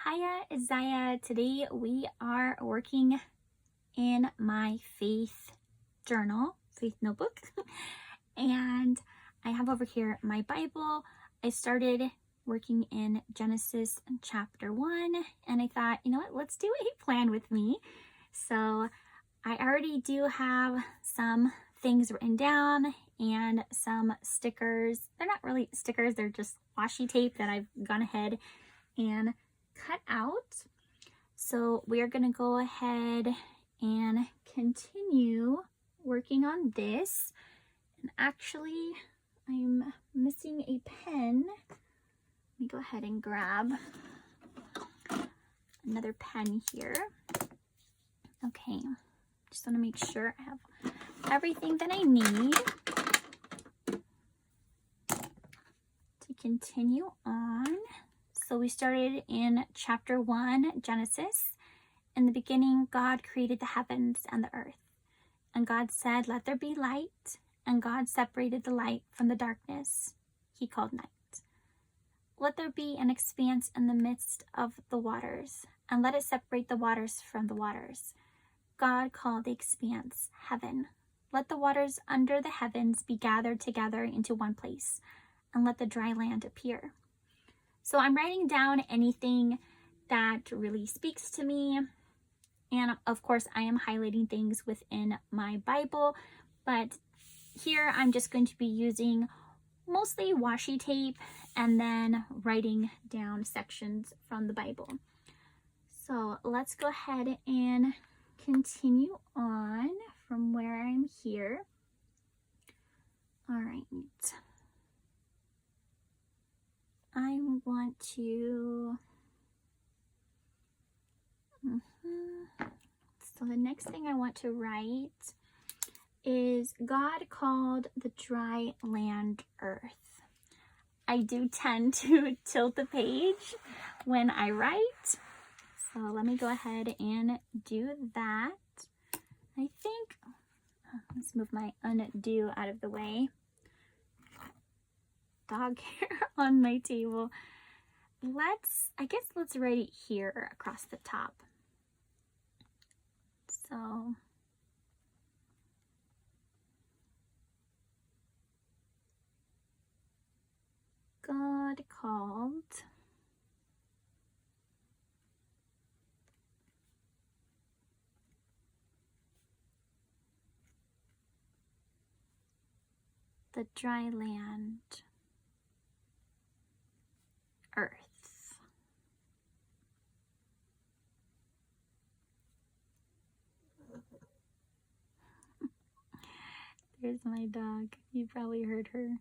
Hiya, it's Zaya. Today we are working in my faith journal, faith notebook, and I have over here my Bible. I started working in Genesis chapter 1, and I thought, you know what, let's do a plan with me. So I already do have some things written down and some stickers. They're not really stickers, they're just washi tape that I've gone ahead and cut out. So we are going to go ahead and continue working on this. And actually, I'm missing a pen. Let me go ahead and grab another pen here. Okay, just want to make sure I have everything that I need to continue on. So we started in chapter 1, Genesis. In the beginning, God created the heavens and the earth. And God said, "Let there be light." And God separated the light from the darkness He called night. "Let there be an expanse in the midst of the waters, and let it separate the waters from the waters." God called the expanse heaven. "Let the waters under the heavens be gathered together into one place, and let the dry land appear." So I'm writing down anything that really speaks to me. And of course, I am highlighting things within my Bible, but here I'm just going to be using mostly washi tape and then writing down sections from the Bible. So let's go ahead and continue on from where I'm here. All right. I want to, so the next thing I want to write is God called the dry land earth. I do tend to tilt the page when I write, so let me go ahead and do that. I think, let's move my undo out of the way. Dog hair on my table. I guess let's write it here across the top. So God called the dry land earth. There's my dog. You probably heard her.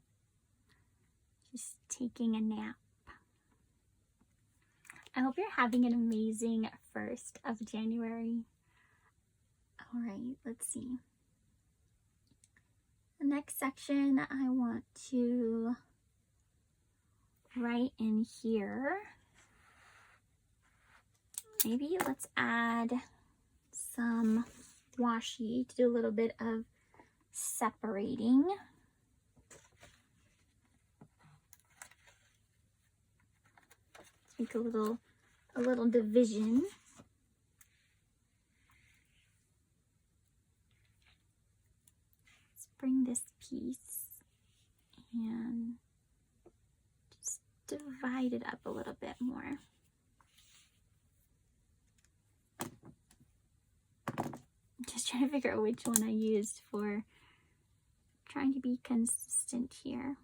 She's taking a nap. I hope you're having an amazing 1st of January. All right, let's see. The next section I want to write in here. Maybe let's add some washi to do a little bit of separating. Let's make a little division. Let's bring this piece and just divide it up a little bit more. Just trying to figure out which one I used for trying to be consistent here.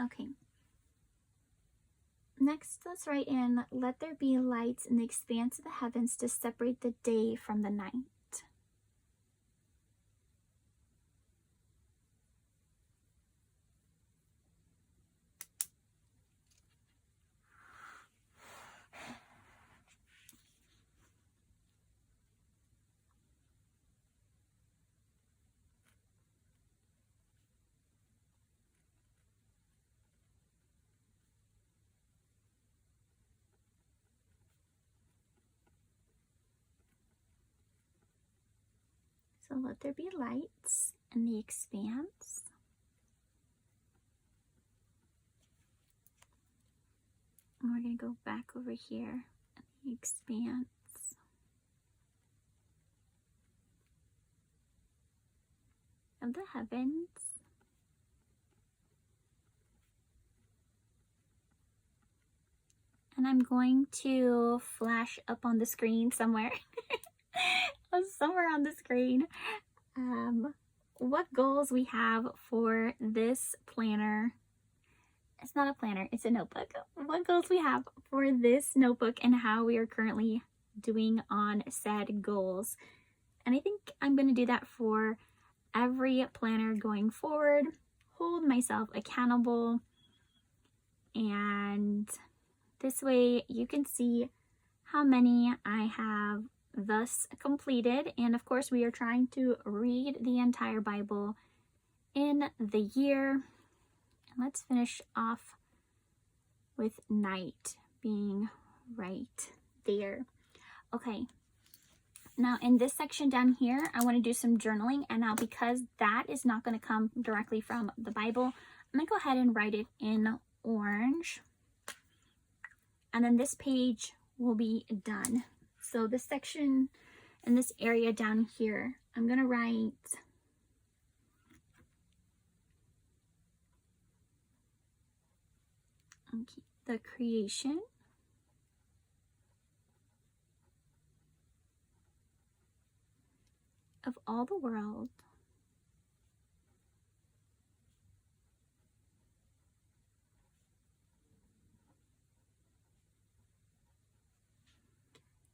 Okay. Next, let's write in, "Let there be lights in the expanse of the heavens to separate the day from the night." So let there be lights in the expanse. And we're going to go back over here. The expanse. Of the heavens. And I'm going to flash up on the screen somewhere. Somewhere on the screen. What goals we have for this planner. It's not a planner, it's a notebook. What goals we have for this notebook and how we are currently doing on said goals. And I think I'm going to do that for every planner going forward. Hold myself accountable. And this way you can see how many I have thus completed. And of course, we are trying to read the entire Bible in the year. And let's finish off with night being right there. Okay. Now in this section down here, I want to do some journaling. And now because that is not going to come directly from the Bible, I'm going to go ahead and write it in orange. And then this page will be done. So this section in this area down here, I'm going to write the creation of all the world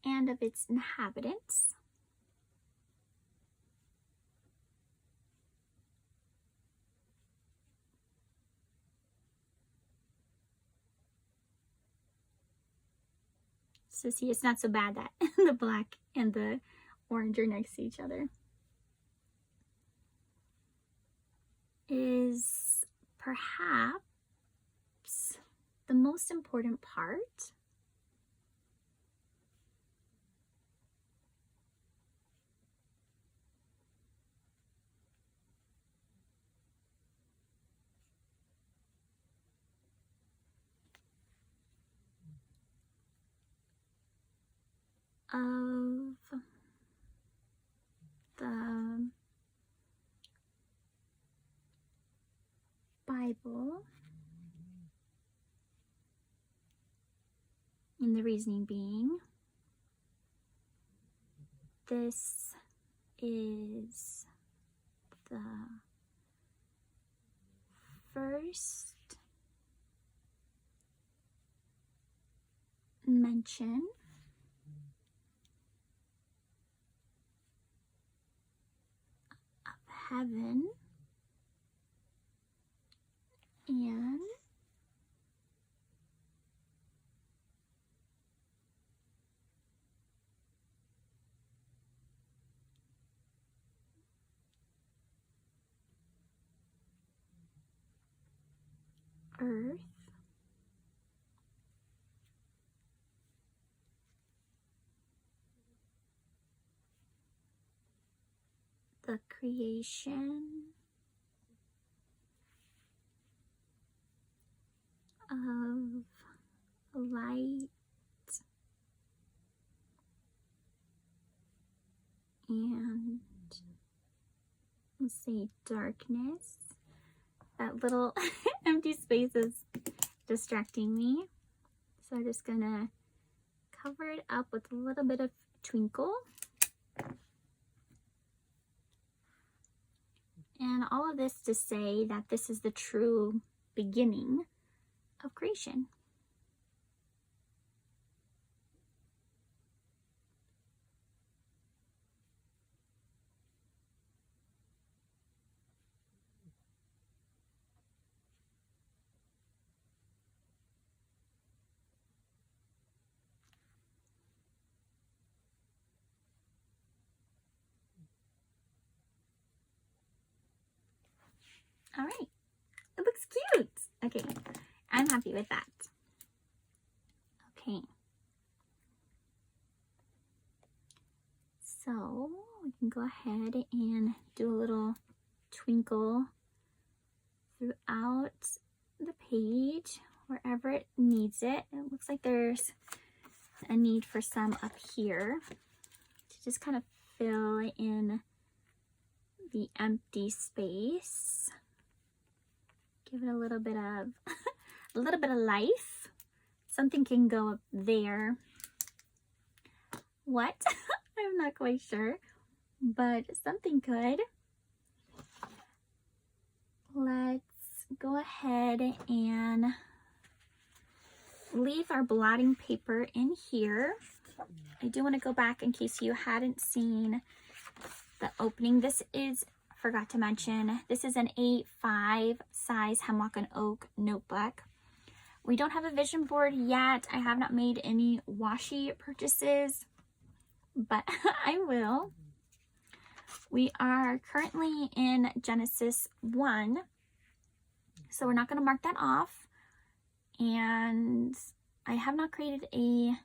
and of its inhabitants. So see, it's not so bad that the black and the orange are next to each other. Is perhaps the most important part of the Bible, and the reasoning being, this is the first mention of heaven and earth the creation of light and, let's say, darkness. That little empty space is distracting me, so I'm just gonna cover it up with a little bit of twinkle. And all of this to say that this is the true beginning of creation. All right, it looks cute. Okay, I'm happy with that. Okay, so we can go ahead and do a little twinkle throughout the page wherever it needs it. It looks like there's a need for some up here to just kind of fill in the empty space. Give it a little bit of life. Something can go up there. What? I'm not quite sure, but something could. Let's go ahead and leave our blotting paper in here. I do want to go back in case you hadn't seen the opening. This is, forgot to mention, this is an A5 size Hemlock and Oak notebook. We don't have a vision board yet. I have not made any washi purchases, but I will. We are currently in Genesis 1, so we're not going to mark that off. And I have not created a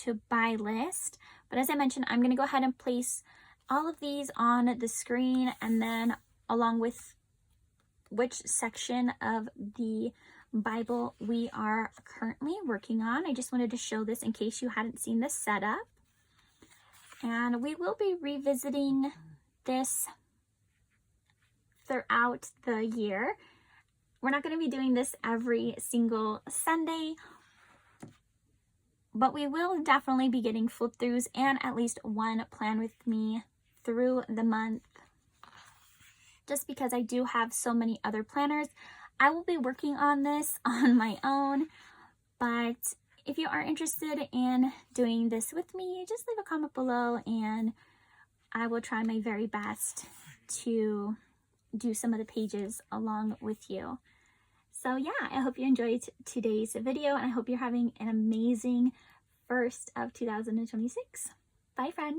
to buy list, but as I mentioned, I'm going to go ahead and place all of these on the screen, and then along with which section of the Bible we are currently working on. I just wanted to show this in case you hadn't seen this setup. And we will be revisiting this throughout the year. We're not going to be doing this every single Sunday, but we will definitely be getting flip throughs and at least one plan with me through the month. Just because I do have so many other planners, I will be working on this on my own. But if you are interested in doing this with me, just leave a comment below and I will try my very best to do some of the pages along with you. So yeah, I hope you enjoyed today's video, and I hope you're having an amazing first of 2026. Bye, friend.